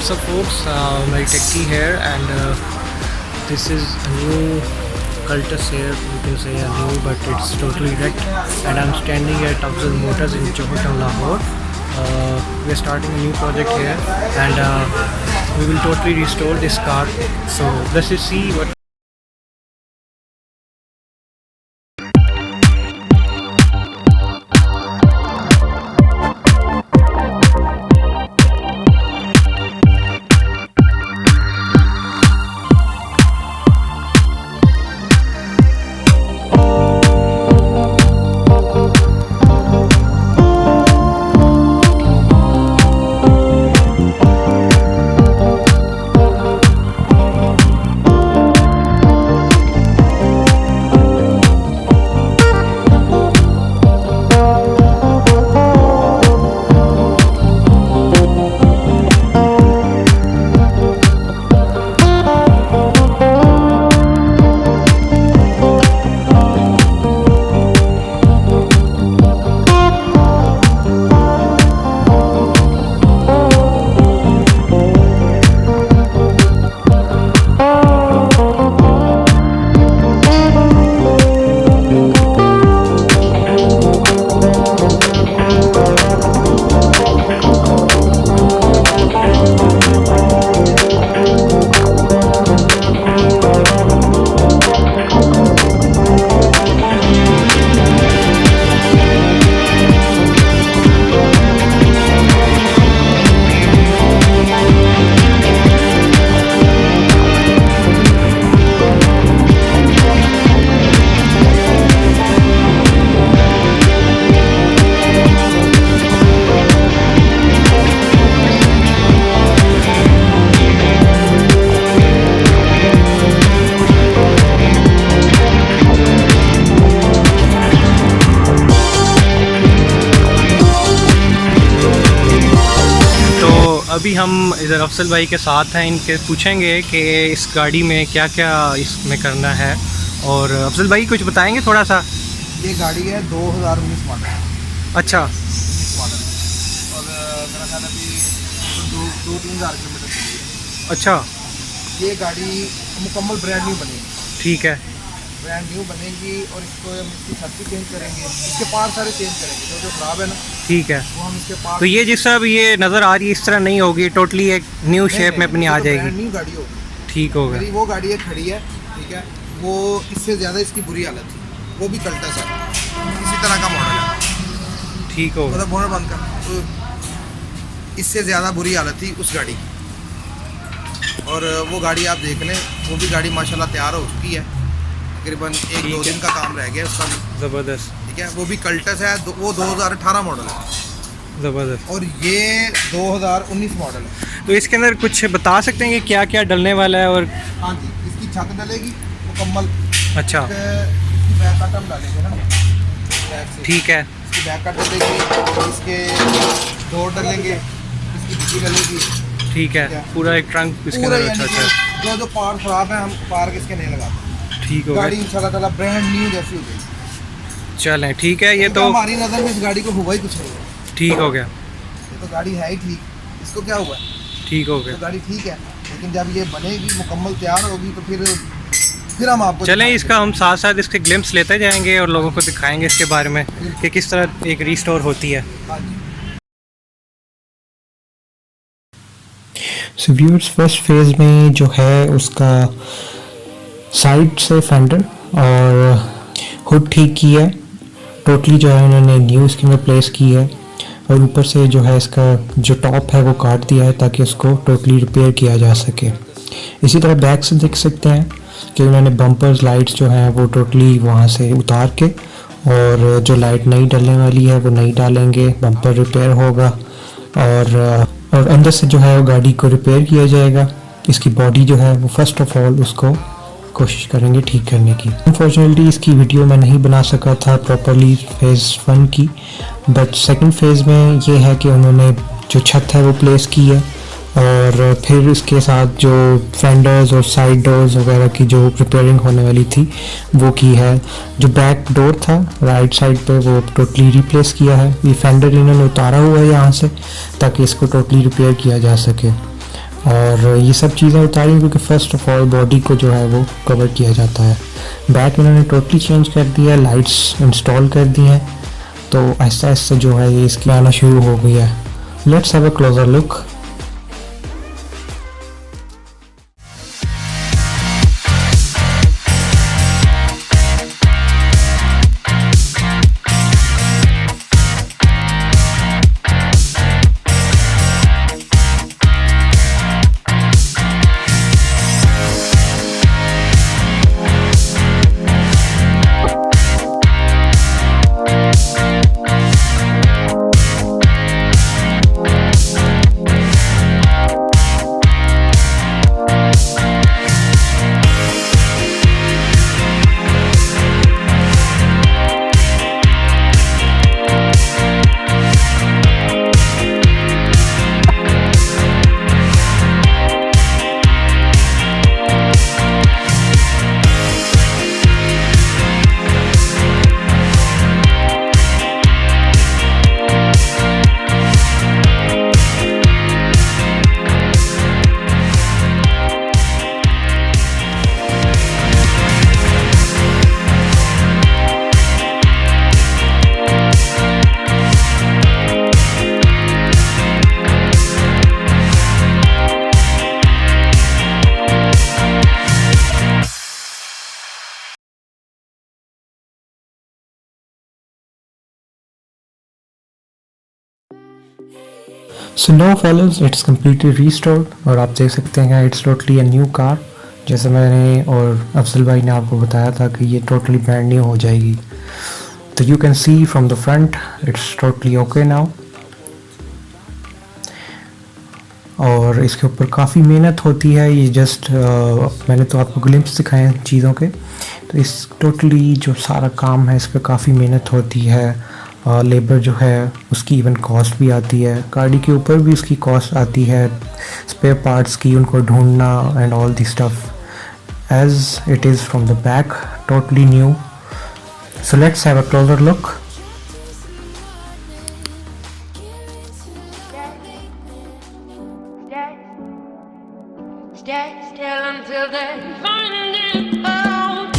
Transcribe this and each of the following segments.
What's up folks, Mary Techie here, and this is a new Cultus here. You can say a new, but it's totally wrecked, and I'm standing at Afzal Motors in Johor, Lahore. We're starting a new project here, and we will totally restore this car. So let's just see what. अभी हम इधर अफसल भाई के साथ हैं, इनके पूछेंगे कि इस गाड़ी में क्या क्या इसमें करना है। और अफसल भाई कुछ बताएंगे थोड़ा सा। ये गाड़ी है 2019 मॉडल। अच्छा, मॉडल, और मेरा ख्याल अभी 2-3 हज़ार किलोमीटर चली है। अच्छा, ये गाड़ी मुकम्मल ब्रांड न्यू बनेगी। ठीक है, ब्रांड न्यू बनेगी, और इसको हम इसकी छत भी चेंज करेंगे, इसके पार्ट सारे चेंज करेंगे जो ख़राब है ना। ठीक है, वो हम इसके पार्ट। तो ये जिस तरह अब ये नज़र आ रही है इस तरह नहीं होगी, टोटली एक न्यू शेप में अपनी आ जाएगी। न्यू गाड़ी होगी। ठीक होगा। मेरी वो गाड़ी एक खड़ी है, ठीक है, वो इससे ज़्यादा इसकी बुरी हालत थी, वो भी कल्टस है, इसी तरह का मॉडल है। ठीक होगा। मतलब बोनट बंद कर, तो इससे ज़्यादा बुरी हालत थी उस गाड़ी की, और वो गाड़ी आप देख लें, वो भी गाड़ी माशाल्लाह तैयार हो चुकी है। तकरीबन 1-2 दिन का काम रह गया उसका भी। ज़बरदस्त। ठीक है, वो भी कल्टस है, वो 2018 मॉडल है। ज़बरदस्त। और ये 2019 मॉडल है। तो इसके अंदर कुछ बता सकते हैं कि क्या क्या डलने वाला है? और हाँ जी, इसकी छत डलेगी मुकम्मल। अच्छा, इसकी बैक कट हम डालेंगे ना, बैक से। ठीक है, इसकी बैक कट डलेगी, इसके डोर डलेंगे, इसकी डिक्की डलेगी। ठीक है, पूरा एक ट्रंक इसके पूरा अंदर। यानी अच्छा अच्छा, जो पार्ट खराब है हम पार्क इसके नहीं लगाते। ठीक होगा। गाड़ी इंशाल्लाह ताला ब्रांड न्यू जैसी हो गई। चलें, ठीक है। ये तो हमारी नज़र में इस गाड़ी को हुआ ही कुछ नहीं है। ठीक हो गया। ये तो गाड़ी है ही ठीक, इसको क्या हुआ है? ठीक हो तो गया। गाड़ी ठीक है, लेकिन जब ये बनेगी मुकम्मल तैयार होगी तो फिर हम आपको चलें, इसका हम साथ साथ इसके ग्लिम्स लेते जाएंगे और लोगों को दिखाएंगे इसके बारे में कि किस तरह एक रिस्टोर होती है। हाँ जी। सो व्यूअर्स, फर्स्ट फेज़ में जो है उसका साइड से फेंडर और हुड ठीक की है, टोटली जो है उन्होंने न्यू स्किन रिप्लेस की है, और ऊपर से जो है इसका जो टॉप है वो काट दिया है ताकि उसको टोटली रिपेयर किया जा सके। इसी तरह बैक से देख सकते हैं कि उन्होंने बम्पर्स लाइट्स जो हैं वो टोटली वहाँ से उतार के, और जो लाइट नई डलने वाली है वो नई डालेंगे, बम्पर रिपेयर होगा, और अंदर से जो है वो गाड़ी को रिपेयर किया जाएगा। इसकी बॉडी जो है वो फर्स्ट ऑफ ऑल उसको कोशिश करेंगे ठीक करने की। अनफॉर्चुनेटली इसकी वीडियो मैं नहीं बना सका था प्रॉपरली फेज़ 1 की, बट सेकंड फेज़ में ये है कि उन्होंने जो छत है वो प्लेस की है, और फिर इसके साथ जो फेंडर्स और साइड डोर्स वगैरह की जो रिपेयरिंग होने वाली थी वो की है। जो बैक डोर था राइट साइड पे वो टोटली रिप्लेस किया है। ये फेंडर इन्होंने उतारा हुआ है यहाँ से ताकि इसको टोटली रिपेयर किया जा सके। और ये सब चीज़ें उतारी क्योंकि फ़र्स्ट ऑफ ऑल बॉडी को जो है वो कवर किया जाता है। बैक इन्होंने टोटली चेंज कर दिया है, लाइट्स इंस्टॉल कर दी हैं, तो आहिस्ता आहिस्ता जो है ये इसकी आना शुरू हो गई है। Let's have a closer look. So no follows, it's completely restored और आप देख सकते हैं it's totally a new car. जैसे मैंने और अफजल भाई ने आपको बताया था कि ये टोटली ब्रांड न्यू हो जाएगी। तो you can see from the front it's totally okay now. और इसके ऊपर काफ़ी मेहनत होती है, ये जस्ट मैंने तो आपको ग्लिम्स दिखाए हैं चीज़ों के। तो इस टोटली जो सारा काम है इस पर काफ़ी मेहनत होती है, लेबर जो है उसकी इवन कॉस्ट भी आती है, गाड़ी के ऊपर भी उसकी कॉस्ट आती है, स्पेयर पार्ट्स की उनको ढूंढना and all the stuff. As it is from the back totally new. So let's have a closer look. Stay still until they find it out.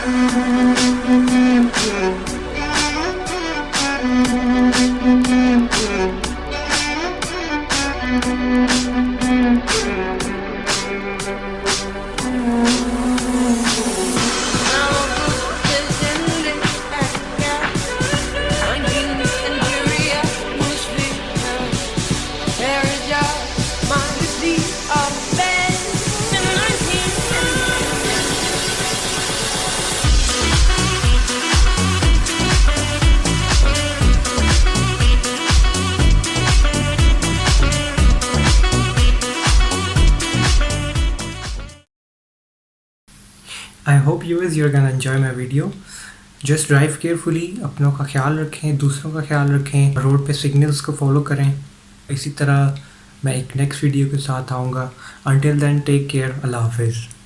Mm-hmm. I hope you're gonna enjoy my video. Just drive carefully, अपनों का ख्याल रखें, दूसरों का ख्याल रखें, road पे signals को फॉलो करें. इसी तरह मैं एक नेक्स्ट वीडियो के साथ आऊँगा. Until then, take care. अल्लाह हाफिज़.